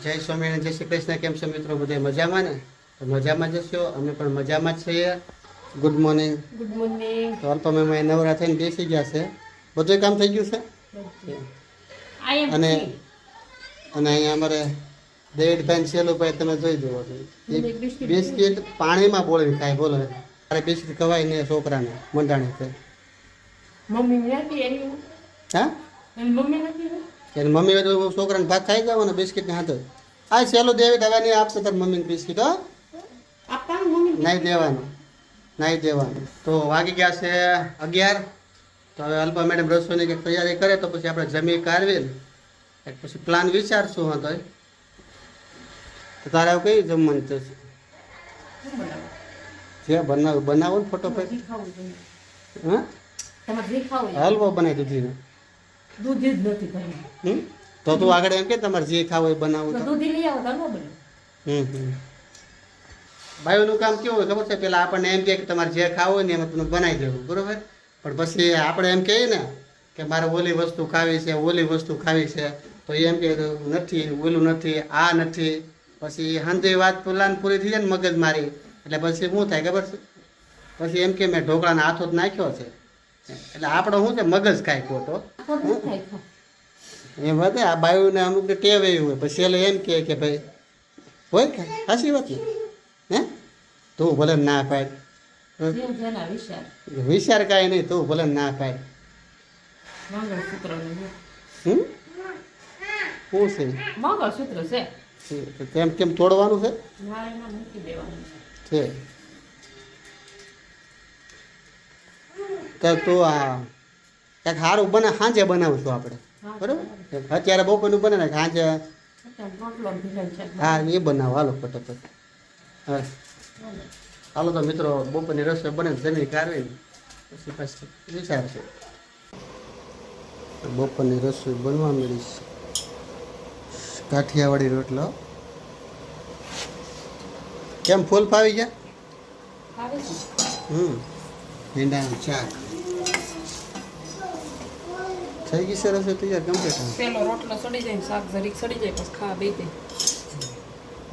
જય સ્વામિનારાયણ, જય શ્રી કૃષ્ણ. કેમ છો મિત્રો? બધે મજામાં ને? તો મજામાં જશો, અમે પણ મજામાં જ છીએ. Good morning. Good morning. તો અલ્પમેમાં નવરા થઈને બેસી ગયા છે. બધું કામ થઈ ગયું છે. અને અહીંયા અમારે દેવીભાઈ શેલુભાઈ તમે જોઈ જુઓ, બિસ્કિટ પાણીમાં બોળવી ખાય. બોલો, અરે બિસ્કિટ ખવાય ને છોકરાને મંડાણી છે. મમ્મી નથી એની. હા, એની મમ્મી નથી. એટલે મમ્મી તો છોકરાને ભાત ખાઈ જાવ ને બિસ્કિટ ને હાથો. આ સેલું દેવી હવે નહીં આપતો તાર મમ્મીને બિસ્કિટ. હો, આપવાનું મમ્મી નહીં દેવાનું, નહીં દેવાનું. તો વાગી ગયા છે 11. તો હવે અલ્પા મેડમ રસોઈની કંઈક તૈયારી કરે તો પછી આપણે જમી કાઢવી ને પછી પ્લાન વિચારશું. હા, તો તારે આવું કઈ જમવાનું થશે? જે બનાવો ને ફટોફટ. હા, હલવો બનાવી દૂધીનો. દૂધ જ નથી ઘરમાં. તો તું આગળ એમ કે તમારે જે ખાવું એ બનાવું તો. દૂધ લઈ આવો તો બને. બાયુનું કામ કેવું હોય ખબર છે? પેલા આપણને એમ કે તમારે જે ખાવું હોય ને એમાં તમે બનાવી દેવું, બરોબર. પણ પછી આપણે એમ કહીએ ને કે મારે ઓલી વસ્તુ ખાવી છે, ઓલી વસ્તુ ખાવી છે, તો એમ કે નથી, ઓલું નથી, આ નથી. પછી હાંજે વાત પેલાને પૂરી થઈ જાય ને મગજ મારી, એટલે પછી શું થાય ખબર છે? પછી એમ કે મેં ઢોકળાનો હાથો જ નાખ્યો છે. એટલે આપણો શું છે, મગજ ખાય ખોટો એમ વધે. આ બાયુને અમુક ટેવ એવી હોય. પછી એટલે એમ કે ભાઈ હોય કે સાચી વાત ને? હે, તું ભલે ના પાડ, વિચાર કાંઈ નહીં, તું ભલે ના પાડ. શું છે? મંગળસૂત્ર છે. તેમ કેમ તોડવાનું છે? મૂકી દેવાનું છે તો તું આ કંઈક સારું બને સાંજે બનાવશું આપણે, બરાબર. અત્યારે બપોરનું બને ને સાંજે. હા, એ બનાવો. હાલો ફટાફટ. હા, હાલો તો મિત્રો, બપોરની રસોઈ બને જમી કાઢવી પછી પાછી વિચારશે. બપોરની રસોઈ બનવા મળી છે. કાઠિયાવાડી રોટલો. કેમ ફૂલ ફાવી ગયા? ભીંડાનું શાક થઈ ગઈ છે. રસોઈ તૈયાર કમ્પ્લીટ. પેલો રોટલો સડી જાય, શાક જરીક સડી જાય, પછી ખાવા બે દે.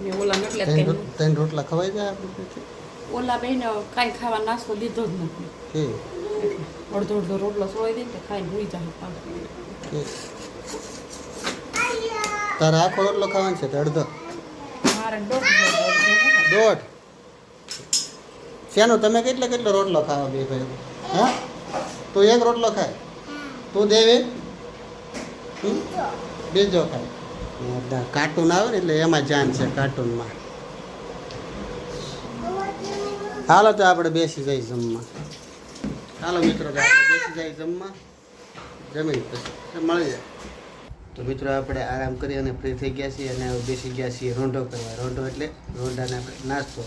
ને ઓલા એટલે ત્રણ રોટલા ખવાઈ જાય આપણે. ઓલા બેને કાંઈ ખાવા નાસ્તો દીધો જ નથી. અડધો અડધો રોટલો સોળી દે ને ખાઈને ભૂઈ જાય 5 મિનિટ. તારે આખો રોટલો ખાવાનો છે? અડધો? મારે દોઢ. શેનો તમે કેટલો રોટલો ખાવા બે ભાઈ? હા, તું એક રોટલો ખાય, તું દેવે બીજો ખાય. કાર્ટૂન આવે ને એટલે એમાં જાન છે, કાર્ટૂનમાં. હાલો તો આપણે બેસી જઈએ જમવા. હાલો મિત્રો, આપણે બેસી જઈએ જમવા. જમીન પછી મળી જાય. તો મિત્રો, આપણે આરામ કરી અને ફ્રી થઈ ગયા છીએ અને બેસી ગયા છીએ રોંઢો કરવા. રોંઢો એટલે રોંઢાને આપણે નાસ્તો.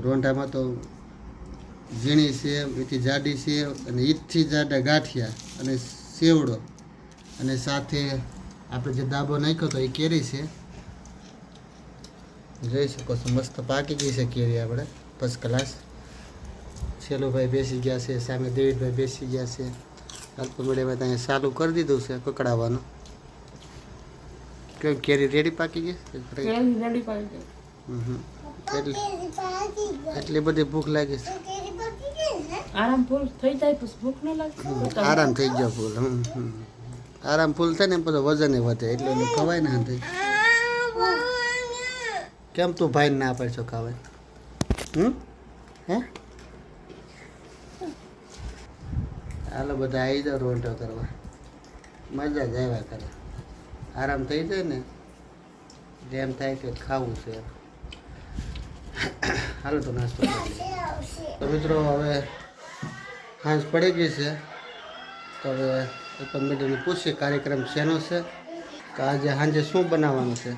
રોંઢામાં તો ઝીણી સેવ, એથી જાડી સેવ અને ઈદથી જાડા ગાંઠિયા અને સેવડો, અને સાથે આપણે જે દાબો નાખ્યો હતો એ કેરી છે. જોઈ શકો છો, મસ્ત પાકી ગઈ છે કેરી આપણે, ફર્સ્ટ ક્લાસ. શેલુભાઈ બેસી ગયા છે, સામે દેવીભાઈ બેસી ગયા છે. અલ્પમેડેમાં ત્યાં ચાલુ કરી દીધું છે કકડાવવાનું. કેમ કેરી રેડી પાકી ગઈ? એટલી બધી ભૂખ લાગી છે. આરામ ફૂલ થઈ જાય પછી ભૂખ ન લાગે. આરામ થઈ ગયો ફૂલ. આરામ ફૂલ થાય ને એમ બધું વજન વધે, એટલે એનું ખવાય ને. થઈ કેમ તું ભાઈ ના પાડશો ખાવાય? હે, હાલો બધા આવી જાઓ રોંઢો કરવા. મજા જ આવ્યા કરે. આરામ થઈ જાય ને એટલે એમ થાય કે ખાવું છે. હાલો તો નાસ્તો તો મિત્રો, હવે સાંજ પડી ગઈ છે. તો હવે મેડમને પૂછીએ કાર્યક્રમ શેનો છે, કે આજે સાંજે શું બનાવવાનું છે.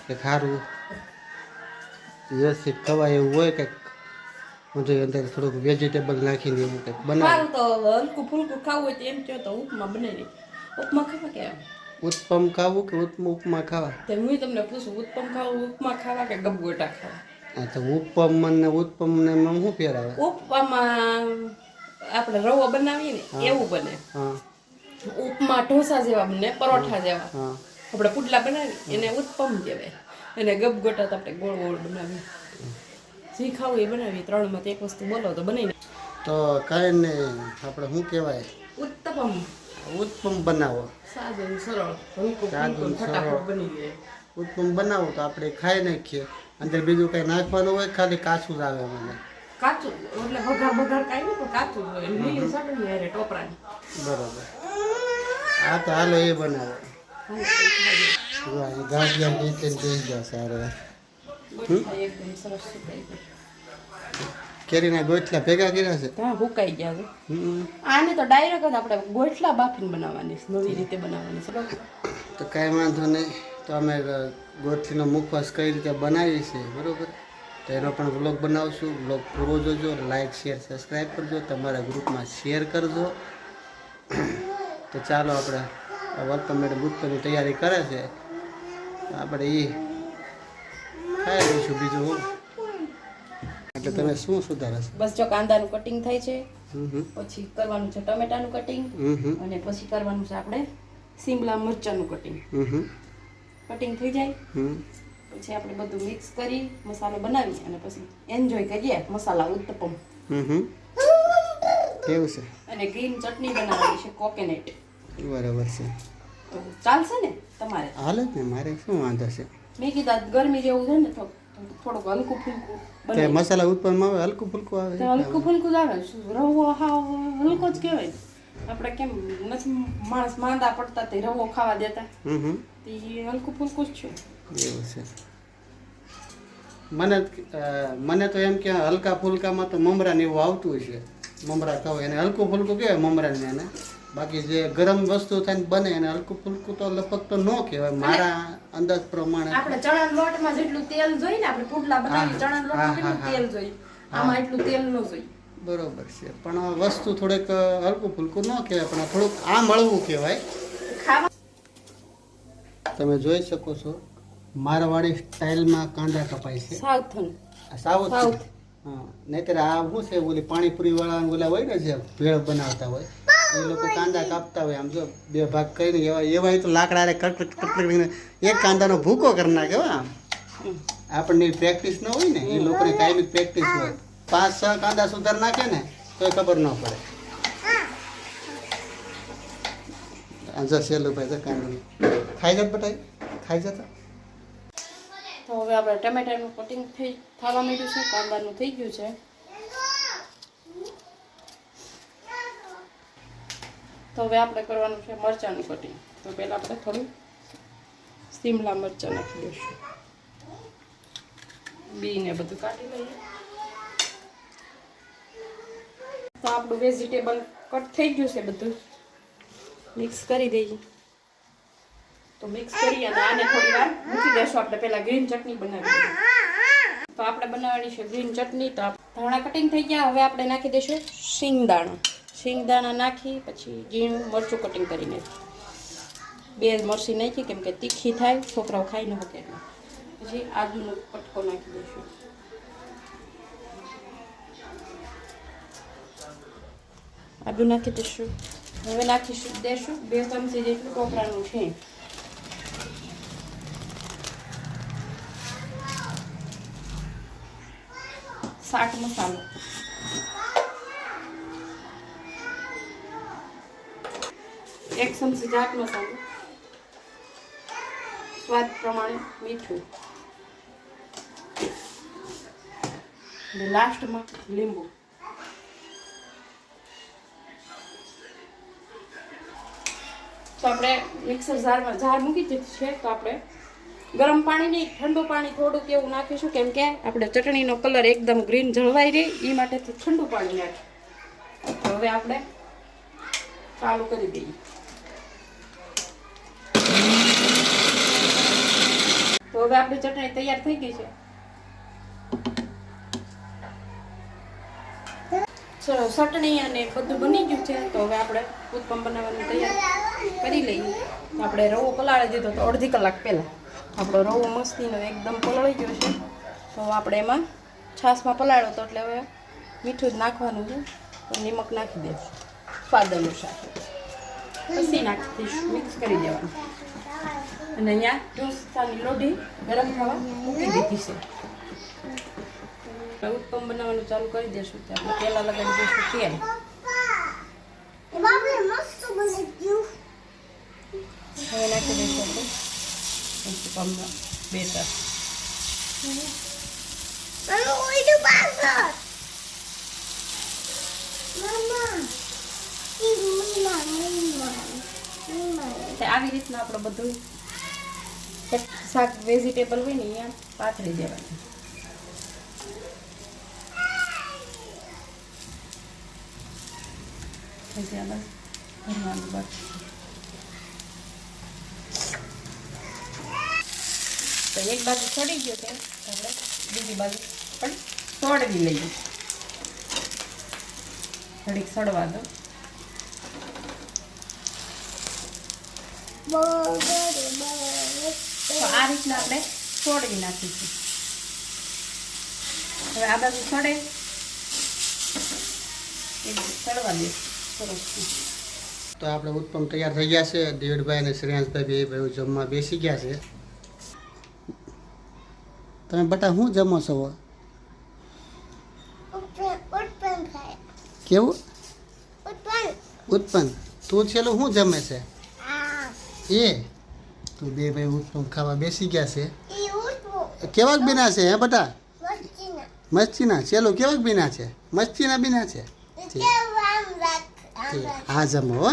કે ખારું વ્યવસ્થિત ખવાય એવું હોય કંઈક. બધું અંદર થોડુંક વેજીટેબલ નાખીને એવું કંઈક બનાવે. તો હલકું ફૂલકું ખાવું હોય તો એમ કહો તો ઉપમા બનાવી. ઉપમા ખાવા કે ઉત્પમ ખાવું કે ઉપમા ખાવા? તો હું તમને પૂછું, ઉત્પમ ખાવું, ઉપમા ખાવા કે ગબગોટા ખાવા? હા, તો ઉત્પમ ને શું ફેર આવે? ઉપમામાં આપણે રવો બનાવીએ ને એવું બને. હા, ઉપમા ઢોસા જેવા બને, પરોઠા જેવા. હા આપણે પુડલા બનાવી એને ઉત્પમ કહેવાય. એને ગબગોટા તો આપણે ગોળ ગોળ બનાવી. જે ખાવું એ બનાવી. ત્રણમાંથી એક વસ્તુ બોલો તો બનાવી. તો કાંઈ નહીં, આપણે શું કહેવાય, ઉત્તપમ. ઉત્પમ બનાવો. સાદું સરળ હલકું સાદું, ફૂલકું ફટાફટ સરળ. બની જાય. ઉત્પમ બનાવો તો આપણે ખાઈ નાખીએ. અંદર બીજું કંઈ નાખવાનું હોય ખાલી કાચું જ આવે મને. કાચું એટલે વઘાર કાંઈ નહીં પણ કાચું જ હોય. લીલી ચટણી હારે ટોપરાની. બરોબર. હા તો હાલો એ બનાવો. ગાંઠિયા નીચે દઈ જાઓ સારું. ગોઠવાય એકદમ સરસ સુકાઈ ગઈ. કેરીના ગોઠલા ભેગા કર્યા છે. ત્યાં હુકાઈ ગયા છે. હમ. આને તો ડાયરેક્ટ જ આપણે ગોઠલા બાફીને બનાવવાની છે, નવી રીતે બનાવવાની છે. બરાબર? તો કાંઈ વાંધો નહીં. તો અમે ગોઠલીનો મુખવાસ કઈ રીતે બનાવીએ છીએ બરાબર, તો એનો પણ વ્લોગ બનાવશું. વ્લોગ પૂરો જોજો, લાઇક શેર સબસ્ક્રાઈબ કરજો, તમારા ગ્રુપમાં શેર કરજો. તો ચાલો આપણે વર્તન મેડમ ઉત્પન્નની તૈયારી કરે છે, આપણે એ ખાઈ લઈશું. બીજું હું એટલે તમે શું સુધારે છે? બસ જો કાંદાનું કટિંગ થાય છે, હમ પછી કરવાનું છે ટમેટાનું કટિંગ, હમ અને પછી કરવાનું છે આપણે શિમલા મરચાંનું કટિંગ. હમ કટિંગ થઈ જાય હમ પછી આપણે બધું મિક્સ કરી મસાલો બનાવી અને પછી એન્જોય કરીએ મસાલા ઉત્તપમ. હમ કેવું છે? અને ગ્રીન ચટણી બનાવવાની છે કોકોનટ. બરાબર છે. તો ચાલશે ને તમારે? હાલે જ ને, મારે શું વાંધો છે? મેં કીધા ગરમી જેવું છે ને તો થોડુંક હલકું ફૂલકું તે બનાવી. મસાલા ઉત્પન્નમાં આવે હલકું ફુલકું આવે. તો હલકું ફૂલકું જ આવે. શું રવો હાવ હલકો જ કહેવાય. આપણે કેમ નથી માણસ માંદા પડતા તે રવો ખાવા દેતા, હમ તે હલકું ફૂલકું જ છે. એવું છે. મને તો એમ કે હલકા ફુલકામાં તો મમરા ને એવું આવતું છે. મમરા ખાવ એને હલકું ફુલકું કહેવાય મમરાને એને. બાકી જે ગરમ વસ્તુ થાય ને બને એને હલકું ફુલકું તો લગભગ તો ન કહેવાય મારા અંદાજ પ્રમાણે. આપણે ચણા લોટમાં જેટલું તેલ જોઈએ ને, આપણે પુડલા બનાવી ચણા લોટમાં કેટલું તેલ જોઈએ, આમાં એટલું તેલ ન જોઈએ. બરોબર છે, પણ વસ્તુ થોડીક હલકું ફુલકું ન કહેવાય, પણ થોડુંક આમ હળવું કહેવાય. ખાવા તમે જોઈ શકો છો મારવાડી સ્ટાઇલમાં કાંદા કપાય છે. Southern south. સાઉથ. હા, નહીતર આ શું છે ઓલી પાણીપુરી વાળા ઓલા હોય ને જે ભેળ બનાવતા હોય એ લોકો કાંદા કાપતા હોય આમ જો બે ભાગ કરીને એવા તો લાકડા કટકટ એક કાંદાનો ભૂકો કરી નાખે. આમ આપણને પ્રેક્ટિસ ન હોય ને, એ લોકોની કાયમી પ્રેક્ટિસ હોય. 5-6 કાંદા સુધાર નાખે ને તો ખબર ન પડે. આ જો સેલું ભાઈ તો કાંદા ખાઈ જત બટાઈ ખાઈ જતા. તો હવે આપણે ટમેટાનું કટિંગ થવા માંડ્યું છે, કાંદાનું થઈ ગયું છે. તો હવે આપણે કરવાનું છે મરચાંનું કટિંગ. તો પહેલાં આપણે થોડું શિમલા મરચાં નાખી દઈશું. બીને બધું કાઢી લઈએ. તો આપણું વેજીટેબલ કટ થઈ ગયું છે, બધું મિક્સ કરી દઈએ. તો મિક્સ કરી અને આને થોડી વાર મૂકી દેશું. આપણે પહેલા ગ્રીન ચટણી બનાવી દઈએ. તો આપણે બનાવવાની છે ગ્રીન ચટણી. તો ધાણા કટિંગ થઈ ગયા. હવે આપણે નાખી દઈશું શિંગદાણા. શિંગદાણા નાખી પછી ઝીણું મરચું કટિંગ કરી નાખી. 2 મરચી નાખી કેમ કે તીખી થાય, છોકરાઓ ખાઈ ન શકે એટલે. પછી આદુનો કટકો નાખી દઈશું. આદુ નાખી દઈશું. હવે નાખીશું દેશું 2 ચમચી જેટલું ટોપરાનું છે. ચાટ મસાલો, 1 ચમચી ચાટ મસાલો, સ્વાદ પ્રમાણે મીઠું અને લાસ્ટમાં લીંબુ. તો આપણે મિક્સર જાર મૂકી દીધી છે. તો આપણે ગરમ પાણી નહીં, ઠંડુ પાણી થોડુંક એવું નાખીશું કેમ કે આપણે ચટણીનો કલર એકદમ ગ્રીન જળવાઈ રહે એ માટે ઠંડુ પાણી નાખીએ. તો હવે આપણે ચાલુ કરી દઈએ. તો હવે આપણી ચટણી તૈયાર થઈ ગઈ છે. ચટણી અને બધું બની ગયું છે. તો હવે આપણે ઉત્પમ બનાવવાની તૈયારી કરી લઈએ. આપણે રવો પલાળી દીધો તો અડધી કલાક પહેલાં. આપણો રવો મસ્તીનો એકદમ પલળી ગયો છે. તો આપણે એમાં છાશમાં પલાળ્યો તો એટલે હવે મીઠું જ નાખવાનું છે. તો નિમક નાખી દઈશું સ્વાદ અનુસાર. પછી નાખી દઈશું, મિક્સ કરી દેવાનું. અને અહીંયા ઢોસાની લોઢી ગરમ થવા મૂકી દીધી છે. ઉત્પમ બનાવવાનું ચાલુ કરી દેશું. આપણે પહેલા લગાડી દઈશું તેલ. હવે નાખી દઈશું આપણે ઉત્પમના બેટર. આવી રીતના આપણે બધું શાક વેજીટેબલ હોય ને અહીંયા પાથરી દેવાનું. ભરવાનું બસ. તો એક બાજુ સડી ગયો છે, આપણે બીજી બાજુ પણ સળવી લઈએ. ઘડીક સડવા દો. તો આ રીતના આપણે છોડવી નાખીશું. હવે આ બાજુ સડે એ સડવા દે સરસ. તો આપણે ઉત્પમ તૈયાર થઈ ગયા છે. દેવડભાઈ અને શ્રેયાંશભાઈ બે ભાઈઓ જમવા બેસી ગયા છે. તમે બટા શું જમો છો? કેવું? ઉત્પન્ન. તું છેલ્લું શું જમે છે? એ તો બે ભાઈ ઉત્પમ ખાવા બેસી ગયા છે. કેવાક બીના છે હે બટા? મસ્તીના. ચેલો કેવાક બીના છે? મસ્તીના બીના છે. હા જમો હો.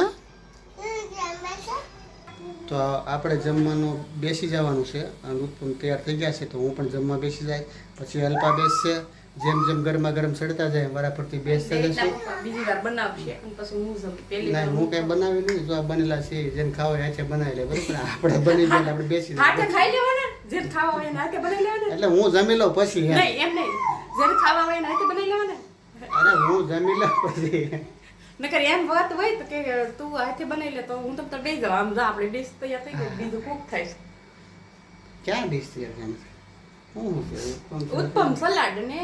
તો આપણે જમવાનું બેસી જવાનું છે. અને ઉત્પમ તૈયાર થઈ ગયા છે તો હું પણ જમવા બેસી જાય. પછી અલ્પા બેસશે. જેમ જેમ ગરમા ગરમ સડતા જાય મારા પરથી બેસતા જશું. બીજી વાર બનાવશે અને પછી હું જમ. ના હું કઈ બનાવી નહીં. જો આ બનેલા છે જેને ખાવા હોય છે બનાવી લે. બરોબર આપણે બની જાય આપણે બેસી હાથે ખાઈ લેવાના. જેને ખાવા હોય હાથે બનાવી લેવાના. એટલે હું જમી લઉં પછી. નહીં એમ નહીં, જેને ખાવા હોય હાથે બનાવી લેવાના. અરે હું જમી લઉં પછી. નકર એમ વાત હોય તો કે તું હાથે બનાવી લે તો હું તો બે જાવ. આમ જા આપણે ડીશ તૈયાર થઈ ગઈ, બીજું કુક થાય છે. ક્યાં ડીશ તૈયાર થાય છે? ઉત્પમ સલાડ ને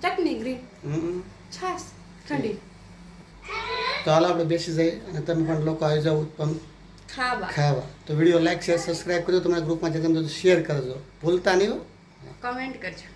ચટણી ગ્રીન છાશ ઠંડી. તો હાલ આપણે બેસી જઈએ અને તમે પણ લોકો આવી જાઓ ઉત્પમ ખાવા. તો વિડીયો લાઈક શેર સબસ્ક્રાઈબ કરજો. તમારા ગ્રુપમાં જે તમે શેર કરજો. ભૂલતા નહીં હો. કમેન્ટ કરજો.